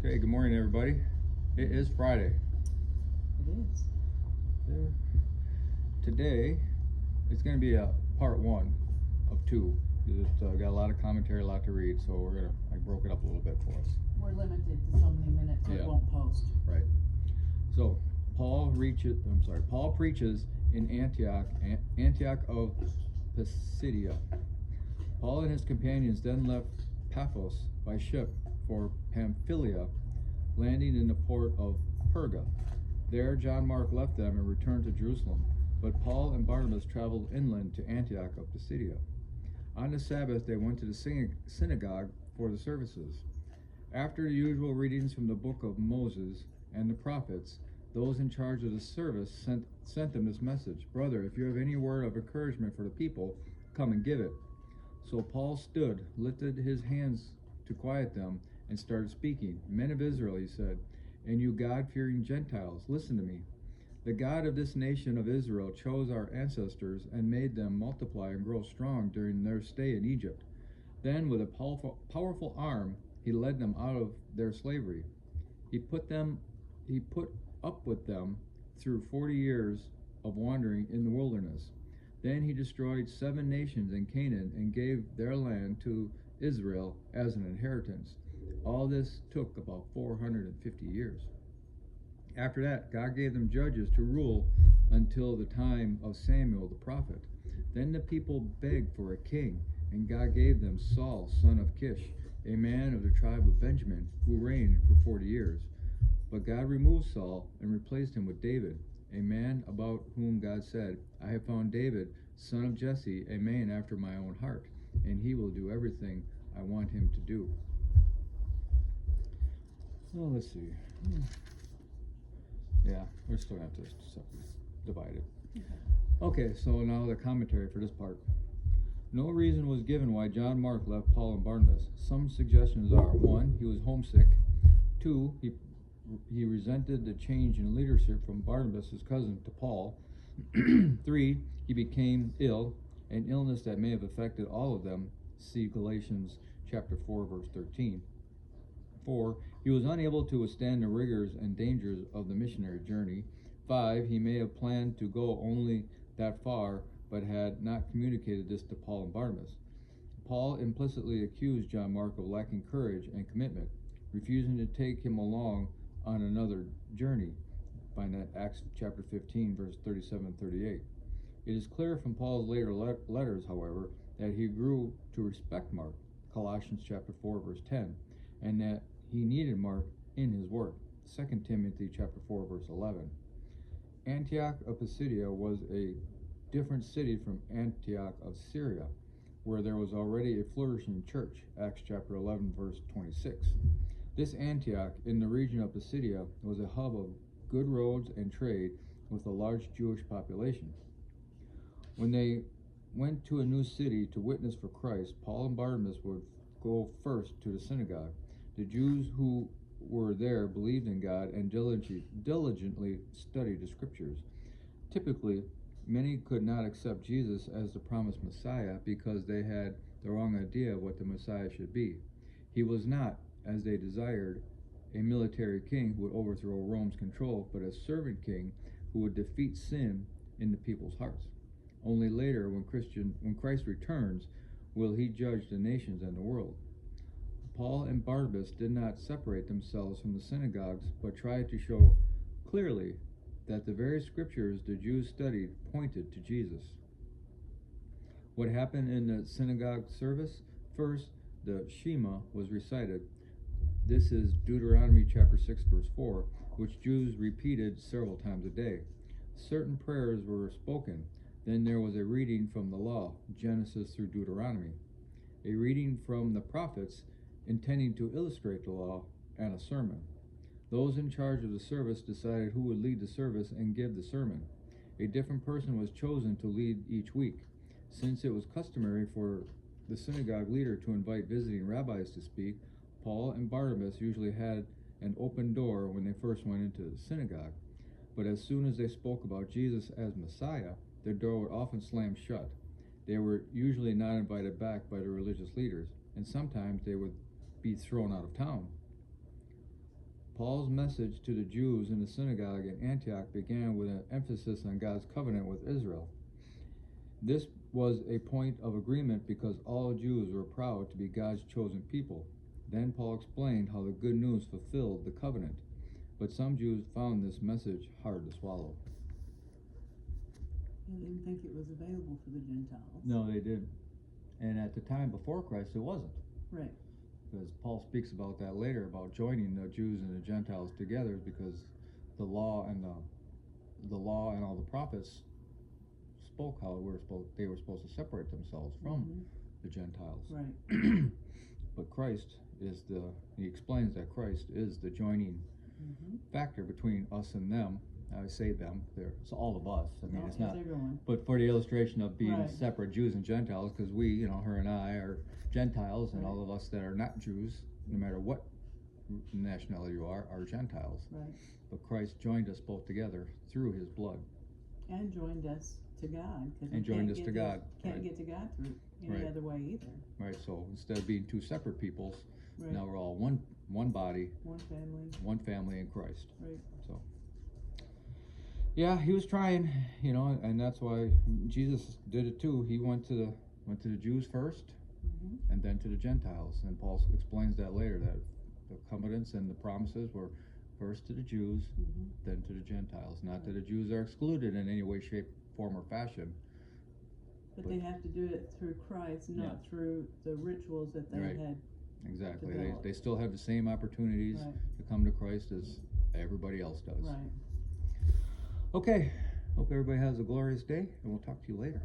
Okay, good morning, everybody. It is Friday. It is. There. Today, it's going to be a part one of two. It's got a lot of commentary, a lot to read, so I broke it up a little bit for us. We're limited to so many minutes, so Yeah. it won't post. Right. So, Paul preaches in Antioch of Pisidia. Paul and his companions then left Paphos by ship for Pamphylia, landing in the port of Perga. There, John Mark left them and returned to Jerusalem, but Paul and Barnabas traveled inland to Antioch of Pisidia. On the Sabbath, they went to the synagogue for the services. After the usual readings from the book of Moses and the prophets, those in charge of the service sent them this message: "Brother, if you have any word of encouragement for the people, come and give it." So Paul stood, lifted his hands to quiet them, and started speaking. "Men of Israel," he said, "and you God-fearing Gentiles, listen to me. The God of this nation of Israel chose our ancestors and made them multiply and grow strong during their stay in Egypt. Then, with a powerful arm, he led them out of their slavery. He put up with them through 40 years of wandering in the wilderness. Then he destroyed 7 nations in Canaan and gave their land to Israel as an inheritance. All this took about 450 years. After that, God gave them judges to rule until the time of Samuel the prophet. Then the people begged for a king, and God gave them Saul, son of Kish, a man of the tribe of Benjamin, who reigned for 40 years. But God removed Saul and replaced him with David, a man about whom God said, 'I have found David, son of Jesse, a man after my own heart, and he will do everything I want him to do.'" Well, let's see. Yeah, we're still going to have to divide it. Okay, so now the commentary for this part. No reason was given why John Mark left Paul and Barnabas. Some suggestions are: 1, he was homesick; 2, he resented the change in leadership from Barnabas, his cousin, to Paul; 3, he became ill, an illness that may have affected all of them. See Galatians chapter 4, verse 13. 4, he was unable to withstand the rigors and dangers of the missionary journey. 5, he may have planned to go only that far, but had not communicated this to Paul and Barnabas. Paul implicitly accused John Mark of lacking courage and commitment, refusing to take him along on another journey. Find that Acts chapter 15, verse 37 and 38. It is clear from Paul's later letters, however, that he grew to respect Mark, Colossians chapter 4, verse 10, and that he needed Mark in his work, 2 Timothy chapter 4, verse 11. Antioch of Pisidia was a different city from Antioch of Syria, where there was already a flourishing church, Acts chapter 11, verse 26. This Antioch, in the region of Pisidia, was a hub of good roads and trade with a large Jewish population. When they went to a new city to witness for Christ, Paul and Barnabas would go first to the synagogue. The Jews who were there believed in God and diligently studied the scriptures. Typically, many could not accept Jesus as the promised Messiah because they had the wrong idea of what the Messiah should be. He was not, as they desired, a military king who would overthrow Rome's control, but a servant king who would defeat sin in the people's hearts. Only later, when Christ returns, will he judge the nations and the world. Paul and Barnabas did not separate themselves from the synagogues, but tried to show clearly that the very scriptures the Jews studied pointed to Jesus. What happened in the synagogue service? First, the Shema was recited. This is Deuteronomy chapter 6, verse 4, which Jews repeated several times a day. Certain prayers were spoken. Then there was a reading from the law, Genesis through Deuteronomy, a reading from the prophets intending to illustrate the law, and a sermon. Those in charge of the service decided who would lead the service and give the sermon. A different person was chosen to lead each week. Since it was customary for the synagogue leader to invite visiting rabbis to speak, Paul and Barnabas usually had an open door when they first went into the synagogue. But as soon as they spoke about Jesus as Messiah, their door would often slam shut. They were usually not invited back by the religious leaders, and sometimes they would be thrown out of town. Paul's message to the Jews in the synagogue in Antioch began with an emphasis on God's covenant with Israel. This was a point of agreement because all Jews were proud to be God's chosen people. Then Paul explained how the good news fulfilled the covenant, but some Jews found this message hard to swallow. They didn't think it was available for the Gentiles. No, they didn't. And at the time before Christ, it wasn't. Right. Because Paul speaks about that later, about joining the Jews and the Gentiles together, because the law and all the prophets spoke how they were supposed to separate themselves from the Gentiles. Right. But Christ he explains that Christ is the joining factor between us and them. I say them, it's all of us. I mean, No, it's not, everyone. but for the illustration of being Right. separate Jews and Gentiles, because we, her and I are Gentiles, and Right. all of us that are not Jews, no matter what nationality you are Gentiles. Right. But Christ joined us both together through his blood. And joined us to God. And joined us to God, Can't right. get to God through any Right. other way either. Right, so instead of being two separate peoples, Right. now we're all one body, One family. one family in Christ. Right. So, yeah, he was trying, and that's why Jesus did it too. He went to the Jews first, and then to the Gentiles. And Paul explains that later, that the covenants and the promises were first to the Jews, then to the Gentiles. Not that the Jews are excluded in any way, shape, form, or fashion. But they have to do it through Christ, not through the rituals that they Right. had. Exactly. Developed. They still have the same opportunities Right. to come to Christ as everybody else does. Right. Okay. Hope everybody has a glorious day, and we'll talk to you later.